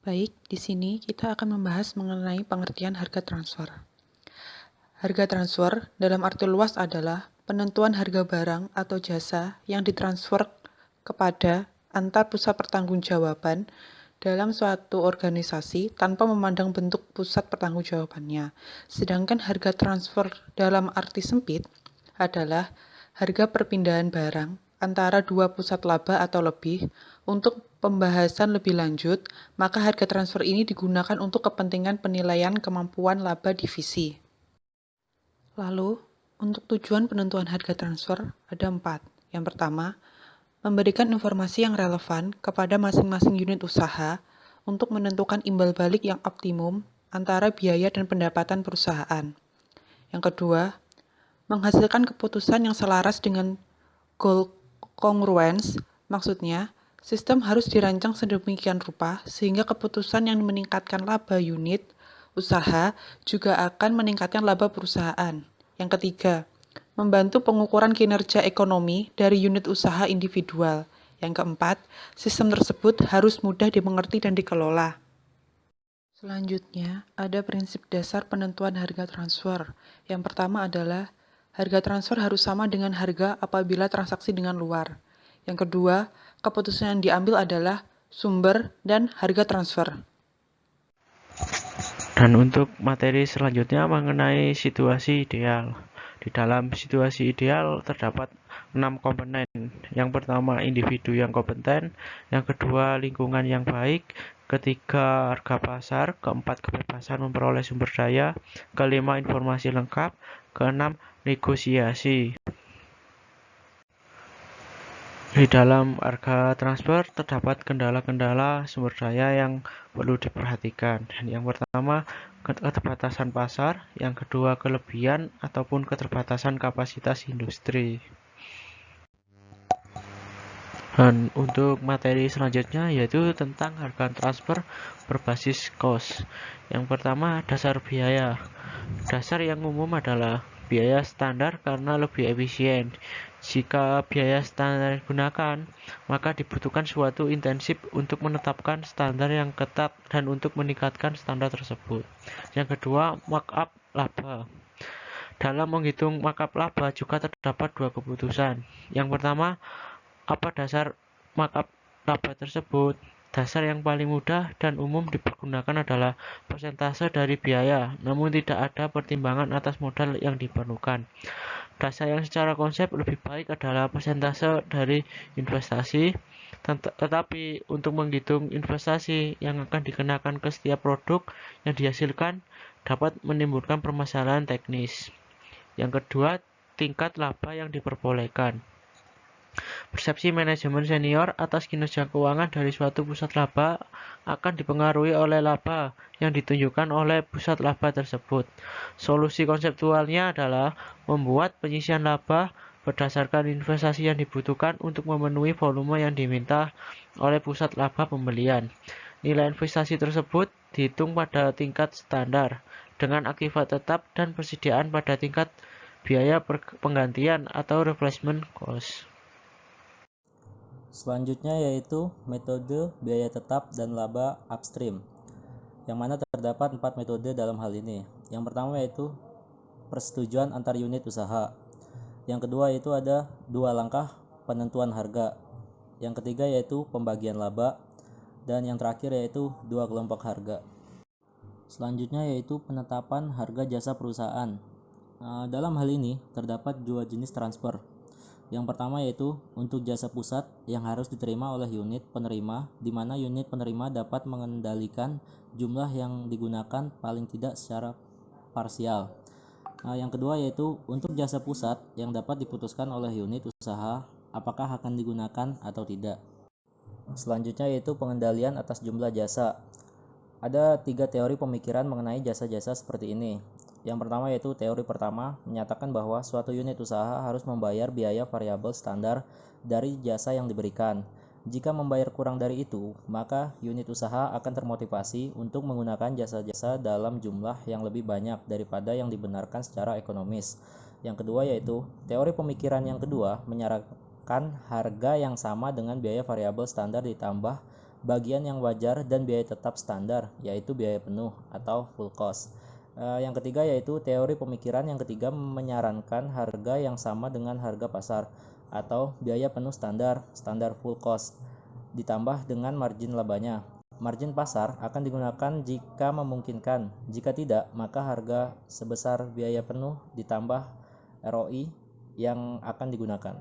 Baik, di sini kita akan membahas mengenai pengertian harga transfer. Harga transfer dalam arti luas adalah penentuan harga barang atau jasa yang ditransfer kepada antar pusat pertanggungjawaban dalam suatu organisasi tanpa memandang bentuk pusat pertanggungjawabannya. Sedangkan harga transfer dalam arti sempit adalah harga perpindahan barang antara dua pusat laba atau lebih. Untuk pembahasan lebih lanjut, maka harga transfer ini digunakan untuk kepentingan penilaian kemampuan laba divisi. Lalu, untuk tujuan penentuan harga transfer ada 4. Yang pertama, memberikan informasi yang relevan kepada masing-masing unit usaha untuk menentukan imbal balik yang optimum antara biaya dan pendapatan perusahaan. Yang kedua, menghasilkan keputusan yang selaras dengan goal congruence, maksudnya sistem harus dirancang sedemikian rupa sehingga keputusan yang meningkatkan laba unit usaha juga akan meningkatkan laba perusahaan. Yang ketiga, membantu pengukuran kinerja ekonomi dari unit usaha individual. Yang keempat, sistem tersebut harus mudah dimengerti dan dikelola. Selanjutnya, ada prinsip dasar penentuan harga transfer. Yang pertama adalah harga transfer harus sama dengan harga apabila transaksi dengan luar. Yang kedua, keputusan yang diambil adalah sumber dan harga transfer. Dan untuk materi selanjutnya mengenai situasi ideal. Di dalam situasi ideal terdapat 6 komponen. Yang pertama individu yang kompeten, yang kedua lingkungan yang baik, ketiga harga pasar, keempat kebebasan memperoleh sumber daya, kelima informasi lengkap, keenam negosiasi. Di dalam harga transfer terdapat kendala-kendala sumber daya yang perlu diperhatikan. Dan yang pertama, keterbatasan pasar, yang kedua kelebihan ataupun keterbatasan kapasitas industri. Dan untuk materi selanjutnya yaitu tentang harga transfer berbasis cost. Yang pertama, dasar biaya. Dasar yang umum adalah biaya standar karena lebih efisien. Jika biaya standar digunakan, maka dibutuhkan suatu intensif untuk menetapkan standar yang ketat dan untuk meningkatkan standar tersebut. Yang kedua, markup laba. Dalam menghitung markup laba juga terdapat dua keputusan. Yang pertama, apa dasar markup laba tersebut? Dasar yang paling mudah dan umum dipergunakan adalah persentase dari biaya, namun tidak ada pertimbangan atas modal yang diperlukan. Dasar yang secara konsep lebih baik adalah persentase dari investasi, tetapi untuk menghitung investasi yang akan dikenakan ke setiap produk yang dihasilkan dapat menimbulkan permasalahan teknis. Yang kedua, tingkat laba yang diperbolehkan. Persepsi manajemen senior atas kinerja keuangan dari suatu pusat laba akan dipengaruhi oleh laba yang ditunjukkan oleh pusat laba tersebut. Solusi konseptualnya adalah membuat penyisian laba berdasarkan investasi yang dibutuhkan untuk memenuhi volume yang diminta oleh pusat laba pembelian. Nilai investasi tersebut dihitung pada tingkat standar dengan akibat tetap dan persediaan pada tingkat biaya penggantian atau replacement cost. Selanjutnya yaitu metode biaya tetap dan laba upstream, yang mana terdapat 4 metode dalam hal ini. Yang pertama yaitu persetujuan antar unit usaha. Yang kedua yaitu ada 2 langkah penentuan harga. Yang ketiga yaitu pembagian laba. Dan yang terakhir yaitu 2 kelompok harga. Selanjutnya yaitu penetapan harga jasa perusahaan. Dalam hal ini terdapat 2 jenis transfer. Yang pertama yaitu untuk jasa pusat yang harus diterima oleh unit penerima, di mana unit penerima dapat mengendalikan jumlah yang digunakan paling tidak secara parsial. Yang kedua yaitu untuk jasa pusat yang dapat diputuskan oleh unit usaha apakah akan digunakan atau tidak. Selanjutnya yaitu pengendalian atas jumlah jasa. Ada 3 teori pemikiran mengenai jasa-jasa seperti ini. Yang pertama yaitu teori pertama menyatakan bahwa suatu unit usaha harus membayar biaya variabel standar dari jasa yang diberikan. Jika membayar kurang dari itu, maka unit usaha akan termotivasi untuk menggunakan jasa-jasa dalam jumlah yang lebih banyak daripada yang dibenarkan secara ekonomis. Yang kedua yaitu teori pemikiran yang kedua menyarankan harga yang sama dengan biaya variabel standar ditambah bagian yang wajar, dan biaya tetap standar, yaitu biaya penuh atau full cost. Yang ketiga yaitu teori pemikiran yang ketiga menyarankan harga yang sama dengan harga pasar atau biaya penuh standar full cost, ditambah dengan margin labanya. Margin pasar akan digunakan jika memungkinkan, jika tidak, maka harga sebesar biaya penuh ditambah ROI yang akan digunakan.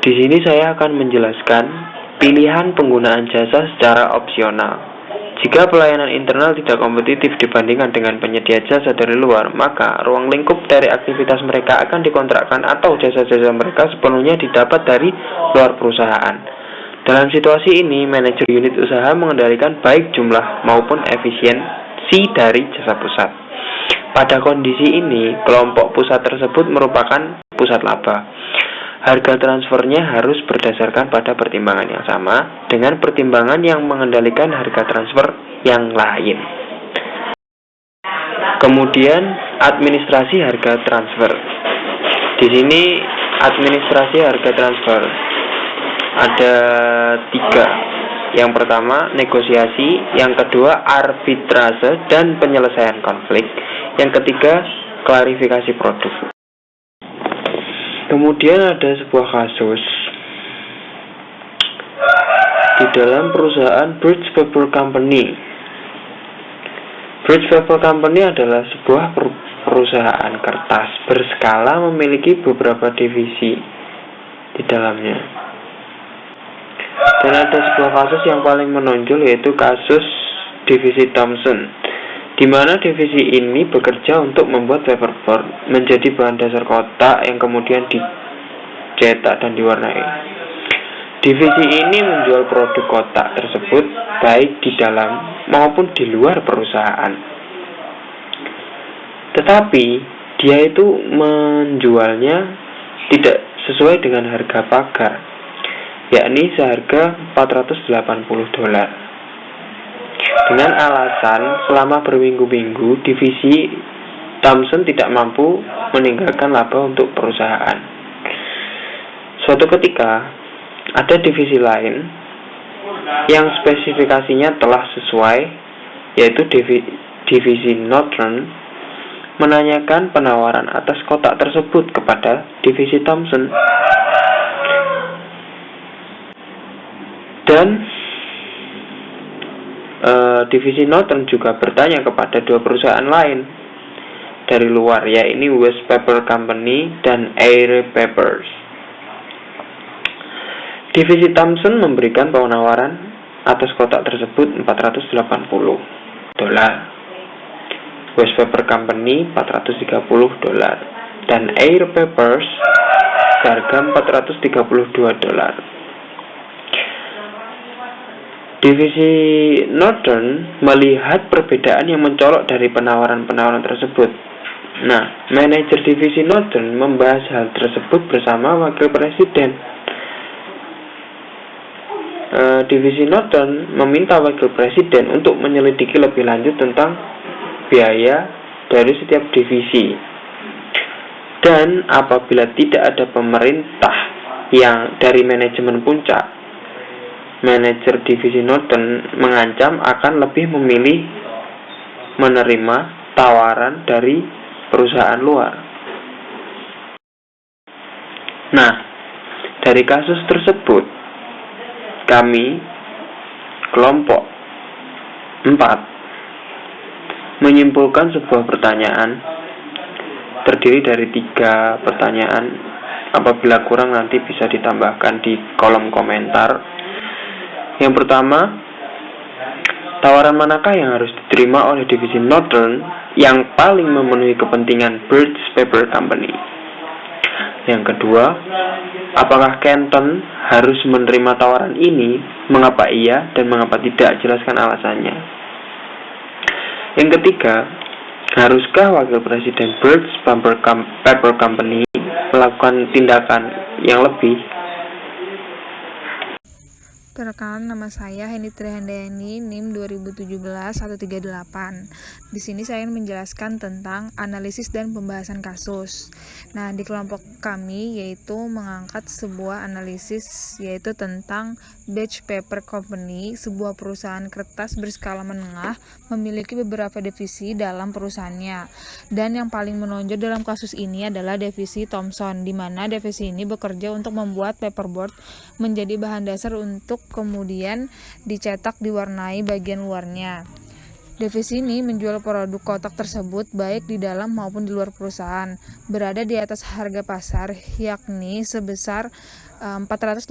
Di sini saya akan menjelaskan pilihan penggunaan jasa secara opsional. Jika pelayanan internal tidak kompetitif dibandingkan dengan penyedia jasa dari luar, maka ruang lingkup dari aktivitas mereka akan dikontrakkan atau jasa-jasa mereka sepenuhnya didapat dari luar perusahaan. Dalam situasi ini, manajer unit usaha mengendalikan baik jumlah maupun efisiensi dari jasa pusat. Pada kondisi ini, kelompok pusat tersebut merupakan pusat laba. Harga transfernya harus berdasarkan pada pertimbangan yang sama dengan pertimbangan yang mengendalikan harga transfer yang lain. Kemudian, administrasi harga transfer. Di sini administrasi harga transfer ada 3. Yang pertama, negosiasi. Yang kedua, arbitrase dan penyelesaian konflik. Yang ketiga, klarifikasi produk. Kemudian ada sebuah kasus di dalam perusahaan Bridge Paper Company. Bridge Paper Company adalah sebuah perusahaan kertas berskala memiliki beberapa divisi di dalamnya. Dan ada sebuah kasus yang paling menonjol, yaitu kasus divisi Thomson, di mana divisi ini bekerja untuk membuat paperboard menjadi bahan dasar kotak yang kemudian dicetak dan diwarnai. Divisi ini menjual produk kotak tersebut baik di dalam maupun di luar perusahaan. Tetapi dia itu menjualnya tidak sesuai dengan harga pagar, yakni seharga $480. Dengan alasan selama berminggu-minggu divisi Thomson tidak mampu meninggalkan laba untuk perusahaan. Suatu ketika ada divisi lain yang spesifikasinya telah sesuai, yaitu divisi Northern, menanyakan penawaran atas kotak tersebut kepada divisi Thomson. Dan divisi Northern juga bertanya kepada 2 perusahaan lain dari luar, yaitu West Paper Company dan Air Papers. Divisi Thomson memberikan penawaran atas kotak tersebut $480. West Paper Company $430 dan Air Papers seharga $432. Divisi Northern melihat perbedaan yang mencolok dari penawaran-penawaran tersebut. Nah, manajer divisi Northern membahas hal tersebut bersama wakil presiden. Divisi Northern meminta wakil presiden untuk menyelidiki lebih lanjut tentang biaya dari setiap divisi. Dan apabila tidak ada pemerintah yang dari manajemen puncak, manajer divisi Northern mengancam akan lebih memilih menerima tawaran dari perusahaan luar. Nah, dari kasus tersebut, kami, kelompok 4, menyimpulkan sebuah pertanyaan terdiri dari 3 pertanyaan. Apabila kurang nanti bisa ditambahkan di kolom komentar. Yang pertama, tawaran manakah yang harus diterima oleh divisi Northern yang paling memenuhi kepentingan Bridge Paper Company? Yang kedua, apakah Kenton harus menerima tawaran ini? Mengapa iya dan mengapa tidak? Jelaskan alasannya. Yang ketiga, haruskah wakil presiden Bridge Paper Company melakukan tindakan yang lebih? Perkenalkan, nama saya Hendy Trihandayani, NIM 2017-138. Di sini saya ingin menjelaskan tentang analisis dan pembahasan kasus. Nah, di kelompok kami yaitu mengangkat sebuah analisis yaitu tentang Batch Paper Company, sebuah perusahaan kertas berskala menengah memiliki beberapa divisi dalam perusahaannya. Dan yang paling menonjol dalam kasus ini adalah divisi Thomson, di mana divisi ini bekerja untuk membuat paperboard menjadi bahan dasar untuk kemudian dicetak diwarnai bagian luarnya. Divisi ini menjual produk kotak tersebut baik di dalam maupun di luar perusahaan, berada di atas harga pasar yakni sebesar $480,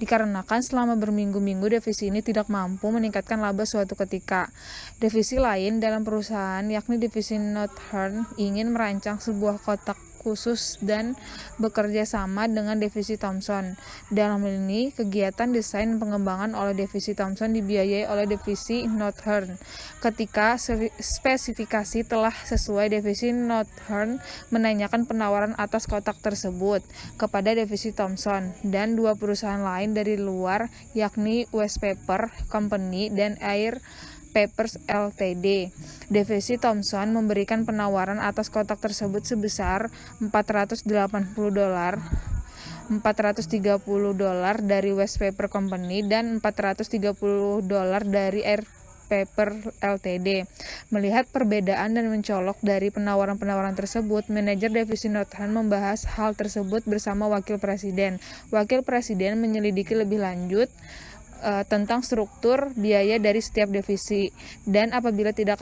dikarenakan selama berminggu-minggu divisi ini tidak mampu meningkatkan laba suatu ketika. Divisi lain dalam perusahaan yakni divisi Northern ingin merancang sebuah kotak khusus dan bekerja sama dengan divisi Thomson. Dalam hal ini, kegiatan desain dan pengembangan oleh divisi Thomson dibiayai oleh divisi Northern. Ketika spesifikasi telah sesuai, divisi Northern menanyakan penawaran atas kotak tersebut kepada divisi Thomson dan dua perusahaan lain dari luar yakni West Paper Company dan Air Papers Ltd. Divisi Thomson memberikan penawaran atas kotak tersebut sebesar $480, $430 dari West Paper Company dan $430 dari Air Paper Ltd. Melihat perbedaan dan mencolok dari penawaran-penawaran tersebut, manajer divisi Northern membahas hal tersebut bersama Wakil Presiden. Wakil Presiden menyelidiki lebih lanjut tentang struktur biaya dari setiap divisi, dan apabila tidak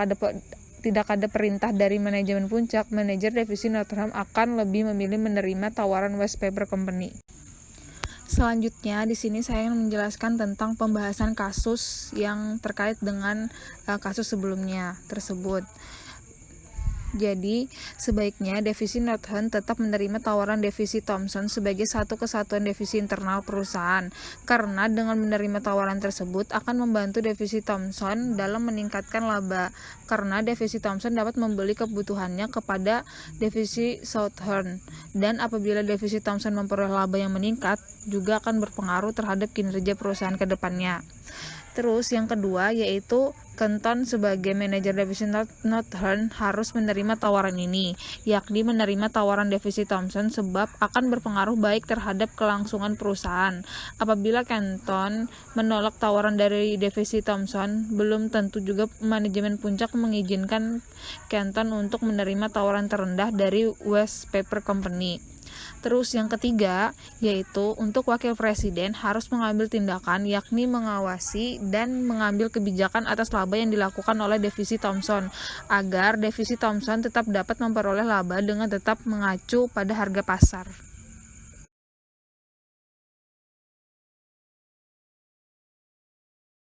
ada perintah dari manajemen puncak, manajer divisi Northern akan lebih memilih menerima tawaran West Paper Company. Selanjutnya, di sini saya ingin menjelaskan tentang pembahasan kasus yang terkait dengan kasus sebelumnya tersebut. Jadi, sebaiknya divisi Northern tetap menerima tawaran divisi Thomson sebagai satu kesatuan divisi internal perusahaan, karena dengan menerima tawaran tersebut akan membantu divisi Thomson dalam meningkatkan laba, karena divisi Thomson dapat membeli kebutuhannya kepada divisi Southern, dan apabila divisi Thomson memperoleh laba yang meningkat, juga akan berpengaruh terhadap kinerja perusahaan ke depannya. Terus yang kedua yaitu Kenton sebagai manajer divisi Northern harus menerima tawaran ini, yakni menerima tawaran divisi Thomson sebab akan berpengaruh baik terhadap kelangsungan perusahaan. Apabila Kenton menolak tawaran dari divisi Thomson, belum tentu juga manajemen puncak mengizinkan Kenton untuk menerima tawaran terendah dari West Paper Company. Terus yang ketiga, yaitu untuk Wakil Presiden harus mengambil tindakan yakni mengawasi dan mengambil kebijakan atas laba yang dilakukan oleh divisi Thomson, agar divisi Thomson tetap dapat memperoleh laba dengan tetap mengacu pada harga pasar.